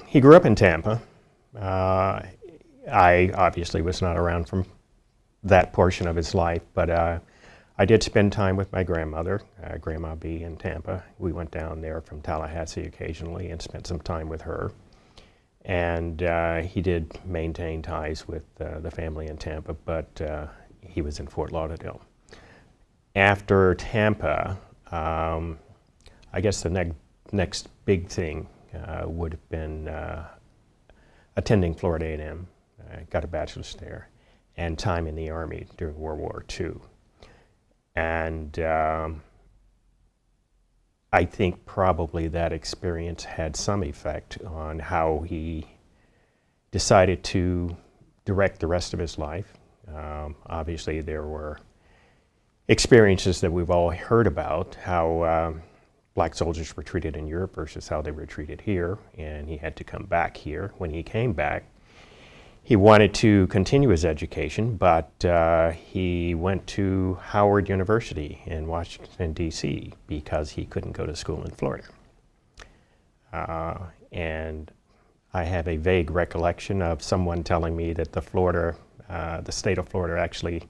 He grew up in Tampa. I obviously was not around from that portion of his life, but I did spend time with my grandmother, Grandma B in Tampa. We went down there from Tallahassee occasionally and spent some time with her. And he did maintain ties with the family in Tampa, but he was in Fort Lauderdale. After Tampa, I guess the next big thing would have been attending Florida A&M. I got a bachelor's there, and time in the Army during World War II. And I think probably that experience had some effect on how he decided to direct the rest of his life. Obviously, there were experiences that we've all heard about, how black soldiers were treated in Europe versus how they were treated here, and he had to come back here. When he came back, he wanted to continue his education, but he went to Howard University in Washington, D.C. because he couldn't go to school in Florida. And I have a vague recollection of someone telling me that the state of Florida actually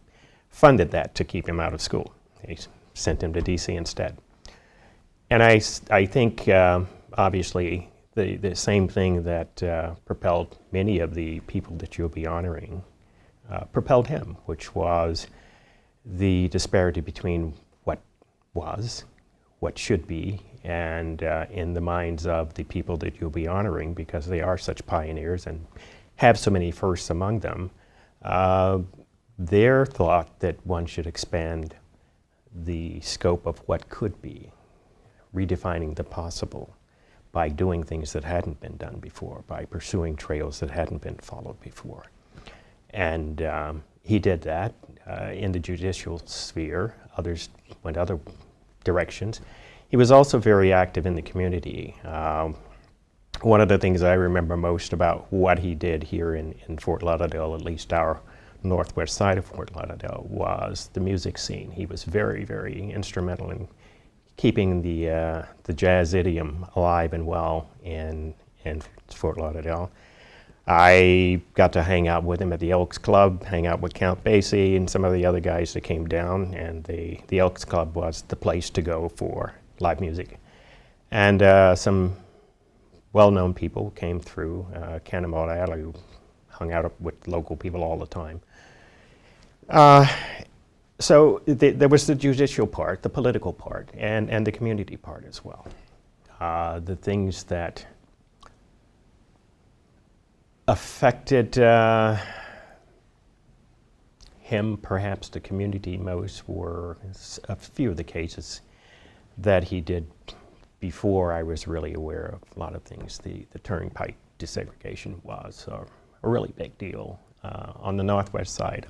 funded that to keep him out of school. They sent him to D.C. instead. And I think, obviously, the same thing that propelled many of the people that you'll be honoring propelled him, which was the disparity between what was, what should be, and in the minds of the people that you'll be honoring, because they are such pioneers and have so many firsts among them, their thought that one should expand the scope of what could be, redefining the possible by doing things that hadn't been done before, by pursuing trails that hadn't been followed before. And he did that in the judicial sphere. Others went other directions. He was also very active in the community. One of the things I remember most about what he did here in Fort Lauderdale, at least our northwest side of Fort Lauderdale, was the music scene. He was very, very instrumental in keeping the jazz idiom alive and well in Fort Lauderdale. I got to hang out with him at the Elks Club, hang out with Count Basie and some of the other guys that came down, and the Elks Club was the place to go for live music. And some well-known people came through, Cannonball Alley, who hung out with local people all the time. So there was the judicial part, the political part, and the community part as well. The things that affected him, perhaps the community most, were a few of the cases that he did before I was really aware of a lot of things. The turnpike desegregation was a really big deal on the northwest side.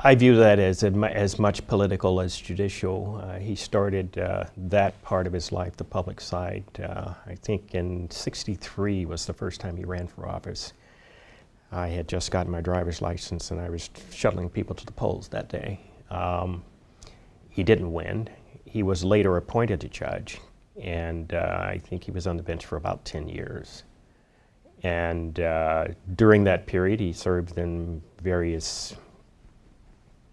I view that as much political as judicial. He started that part of his life, the public side. I think in '63 was the first time he ran for office. I had just gotten my driver's license and I was shuttling people to the polls that day. He didn't win. He was later appointed a judge, and I think he was on the bench for about 10 years. And during that period, he served in various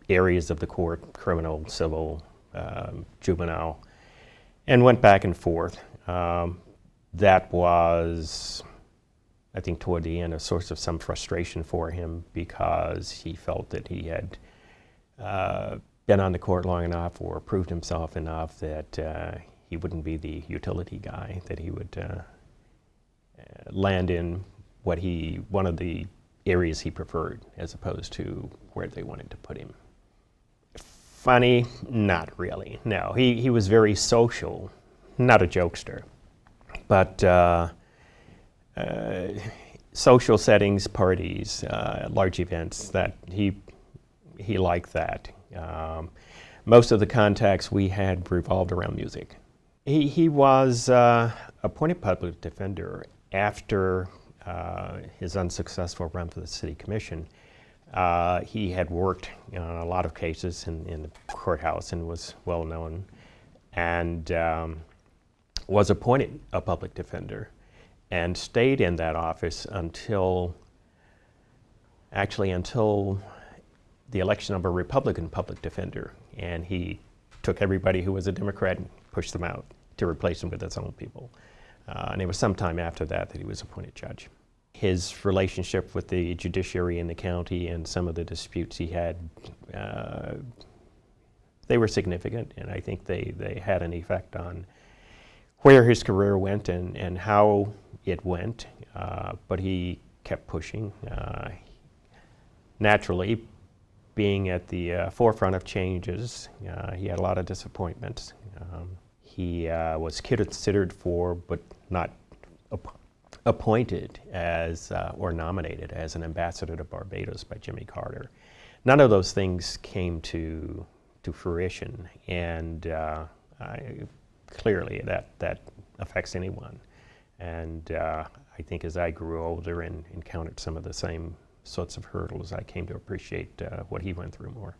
areas of the court, criminal, civil, juvenile, and went back and forth. That was, I think, toward the end, a source of some frustration for him because he felt that he had been on the court long enough or proved himself enough that he wouldn't be the utility guy, that he would land in one of the areas he preferred as opposed to where they wanted to put him. Funny? Not really, no. He was very social, not a jokester, but social settings, parties, large events, that he liked that. Most of the contacts we had revolved around music. He was appointed public defender after his unsuccessful run for the city commission. He had worked on a lot of cases in the courthouse and was well known, and was appointed a public defender. and stayed in that office until the election of a Republican public defender. And he took everybody who was a Democrat and pushed them out to replace them with his own people. And it was sometime after that that he was appointed judge. His relationship with the judiciary in the county and some of the disputes he had, they were significant, and I think they had an effect on where his career went and how it went, but he kept pushing. Naturally, being at the forefront of changes, he had a lot of disappointments. He was considered for, but not appointed as or nominated as an ambassador to Barbados by Jimmy Carter. None of those things came to fruition, and clearly that affects anyone. And I think as I grew older and encountered some of the same sorts of hurdles, I came to appreciate what he went through more.